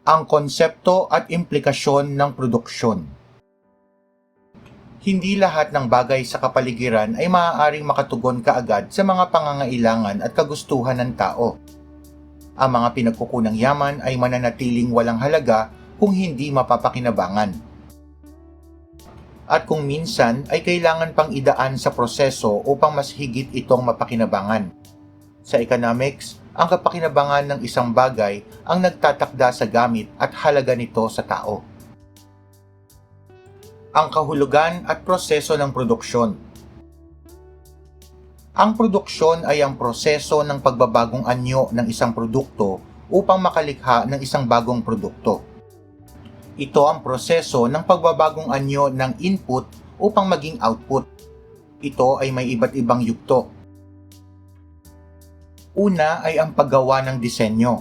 Ang konsepto at implikasyon ng produksyon. Hindi lahat ng bagay sa kapaligiran ay maaaring makatugon kaagad sa mga pangangailangan at kagustuhan ng tao. Ang mga pinagkukunang yaman ay mananatiling walang halaga kung hindi mapapakinabangan. At kung minsan ay kailangan pang idaan sa proseso upang mas higit itong mapakinabangan. Sa economics, ang kapakinabangan ng isang bagay ang nagtatakda sa gamit at halaga nito sa tao. Ang kahulugan at proseso ng produksyon. Ang produksyon ay ang proseso ng pagbabagong anyo ng isang produkto upang makalikha ng isang bagong produkto. Ito ang proseso ng pagbabagong anyo ng input upang maging output. Ito ay may iba't ibang yugto. Una ay ang paggawa ng disenyo.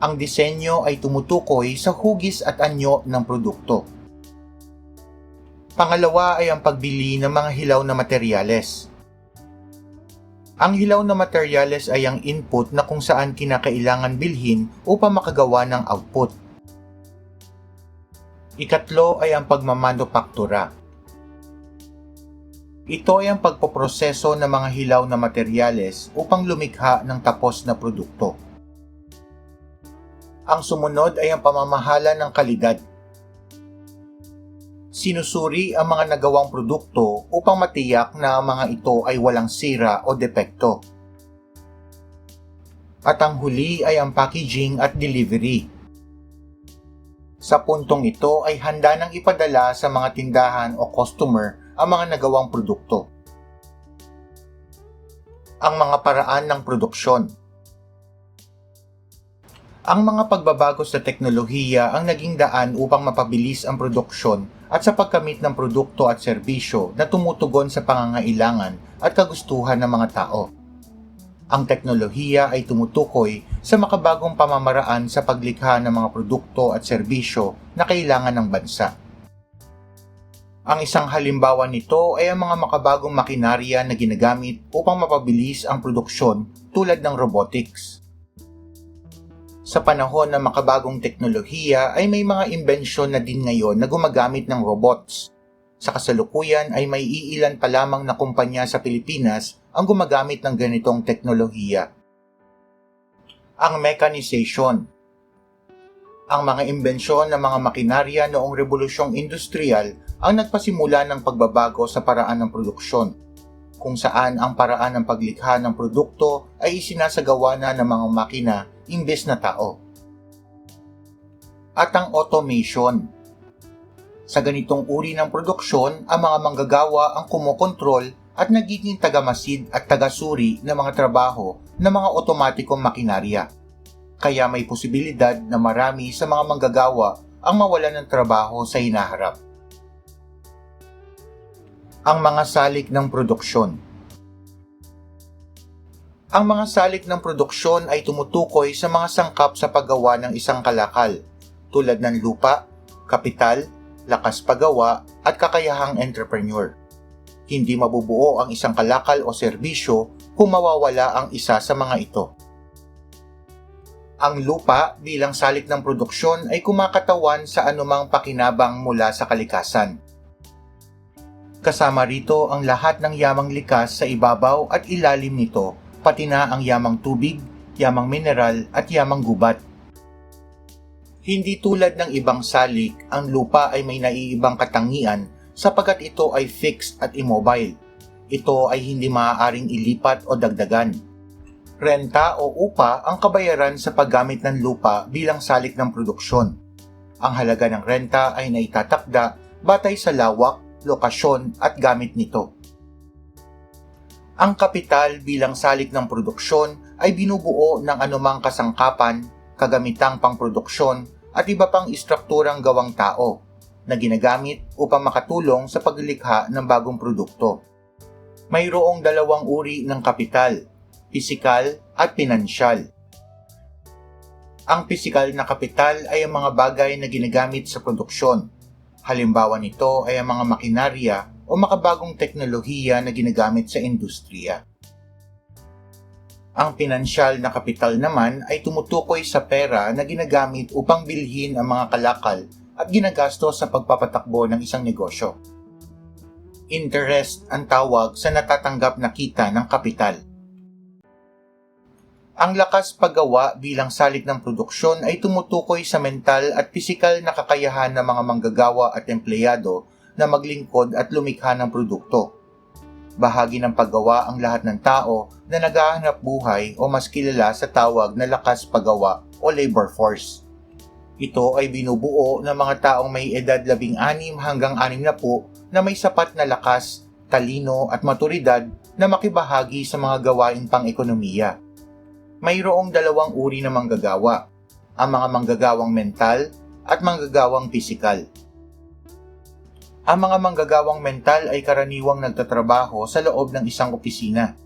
Ang disenyo ay tumutukoy sa hugis at anyo ng produkto. Pangalawa ay ang pagbili ng mga hilaw na materyales. Ang hilaw na materyales ay ang input na kung saan kinakailangan bilhin upang makagawa ng output. Ikatlo ay ang pagmamanufaktura. Ito ay ang pagpoproseso ng mga hilaw na materyales upang lumikha ng tapos na produkto. Ang sumunod ay ang pamamahala ng kalidad. Sinusuri ang mga nagawang produkto upang matiyak na ang mga ito ay walang sira o depekto. At ang huli ay ang packaging at delivery. Sa puntong ito ay handa nang ipadala sa mga tindahan o customer ang mga nagawang produkto. Ang mga paraan ng produksyon. Ang mga pagbabago sa teknolohiya ang naging daan upang mapabilis ang produksyon at sa pagkamit ng produkto at serbisyo na tumutugon sa pangangailangan at kagustuhan ng mga tao. Ang teknolohiya ay tumutukoy sa makabagong pamamaraan sa paglikha ng mga produkto at serbisyo na kailangan ng bansa. Ang isang halimbawa nito ay ang mga makabagong makinarya na ginagamit upang mapabilis ang produksyon tulad ng robotics. Sa panahon ng makabagong teknolohiya ay may mga imbensyon na din ngayon na gumagamit ng robots. Sa kasalukuyan ay may iilan pa lamang na kumpanya sa Pilipinas ang gumagamit ng ganitong teknolohiya. Ang mechanization. Ang mga imbensyon ng mga makinarya noong Rebolusyong Industrial ang nagpasimula ng pagbabago sa paraan ng produksyon, kung saan ang paraan ng paglikha ng produkto ay isinasagawa na ng mga makina imbes na tao. At ang automation. Sa ganitong uri ng produksyon, ang mga manggagawa ang kumokontrol at nagiging tagamasid at tagasuri ng mga trabaho ng mga otomatikong makinarya. Kaya may posibilidad na marami sa mga manggagawa ang mawalan ng trabaho sa hinaharap. Ang mga salik ng produksyon. Ang mga salik ng produksyon ay tumutukoy sa mga sangkap sa paggawa ng isang kalakal, tulad ng lupa, kapital, lakas paggawa, at kakayahang entrepreneur. Hindi mabubuo ang isang kalakal o serbisyo kung mawawala ang isa sa mga ito. Ang lupa bilang salik ng produksyon ay kumakatawan sa anumang pakinabang mula sa kalikasan. Kasama rito ang lahat ng yamang likas sa ibabaw at ilalim nito, pati na ang yamang tubig, yamang mineral at yamang gubat. Hindi tulad ng ibang salik, ang lupa ay may naiibang katangian sapagkat ito ay fixed at immobile. Ito ay hindi maaaring ilipat o dagdagan. Renta o upa ang kabayaran sa paggamit ng lupa bilang salik ng produksyon. Ang halaga ng renta ay naitatakda batay sa lawak, lokasyon at gamit nito. Ang kapital bilang salik ng produksyon ay binubuo ng anumang kasangkapan, kagamitang pangproduksyon at iba pang istrukturang gawang tao na ginagamit upang makatulong sa paglikha ng bagong produkto. Mayroong dalawang uri ng kapital, pisikal at pinansyal. Ang pisikal na kapital ay ang mga bagay na ginagamit sa produksyon. Halimbawa nito ay ang mga makinarya o makabagong teknolohiya na ginagamit sa industriya. Ang pinansyal na kapital naman ay tumutukoy sa pera na ginagamit upang bilhin ang mga kalakal at ginagastos sa pagpapatakbo ng isang negosyo. Interest ang tawag sa natatanggap na kita ng kapital. Ang lakas paggawa bilang salik ng produksyon ay tumutukoy sa mental at pisikal na kakayahan ng mga manggagawa at empleyado na maglingkod at lumikha ng produkto. Bahagi ng paggawa ang lahat ng tao na naghahanap buhay o mas kilala sa tawag na lakas paggawa o labor force. Ito ay binubuo ng mga taong may edad 16 hanggang 60 na may sapat na lakas, talino at maturidad na makibahagi sa mga gawain pang-ekonomiya. Mayroong dalawang uri ng manggagawa, ang mga manggagawang mental at manggagawang pisikal. Ang mga manggagawang mental ay karaniwang nagtatrabaho sa loob ng isang opisina.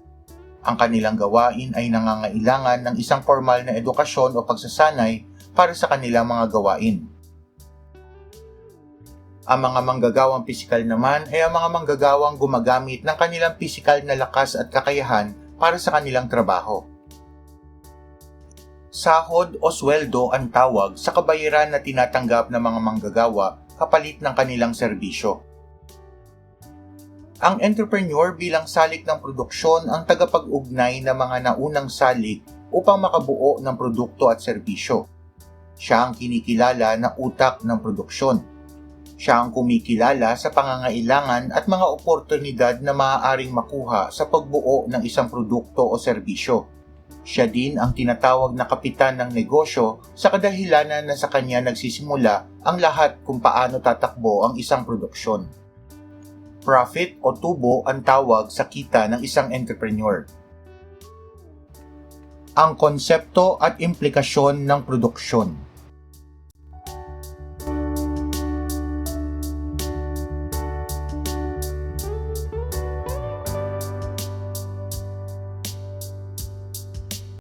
Ang kanilang gawain ay nangangailangan ng isang formal na edukasyon o pagsasanay para sa kanilang mga gawain. Ang mga manggagawang pisikal naman ay ang mga manggagawang gumagamit ng kanilang pisikal na lakas at kakayahan para sa kanilang trabaho. Sahod o sweldo ang tawag sa kabayaran na tinatanggap ng mga manggagawa kapalit ng kanilang serbisyo. Ang entrepreneur bilang salik ng produksyon ang tagapag-ugnay ng mga naunang salik upang makabuo ng produkto at serbisyo. Siya ang kinikilala na utak ng produksyon. Siya ang kumikilala sa pangangailangan at mga oportunidad na maaaring makuha sa pagbuo ng isang produkto o serbisyo. Siya din ang tinatawag na kapitan ng negosyo sa kadahilanan na sa kanya nagsisimula ang lahat kung paano tatakbo ang isang produksyon. Profit o tubo ang tawag sa kita ng isang entrepreneur. Ang konsepto at implikasyon ng produksyon.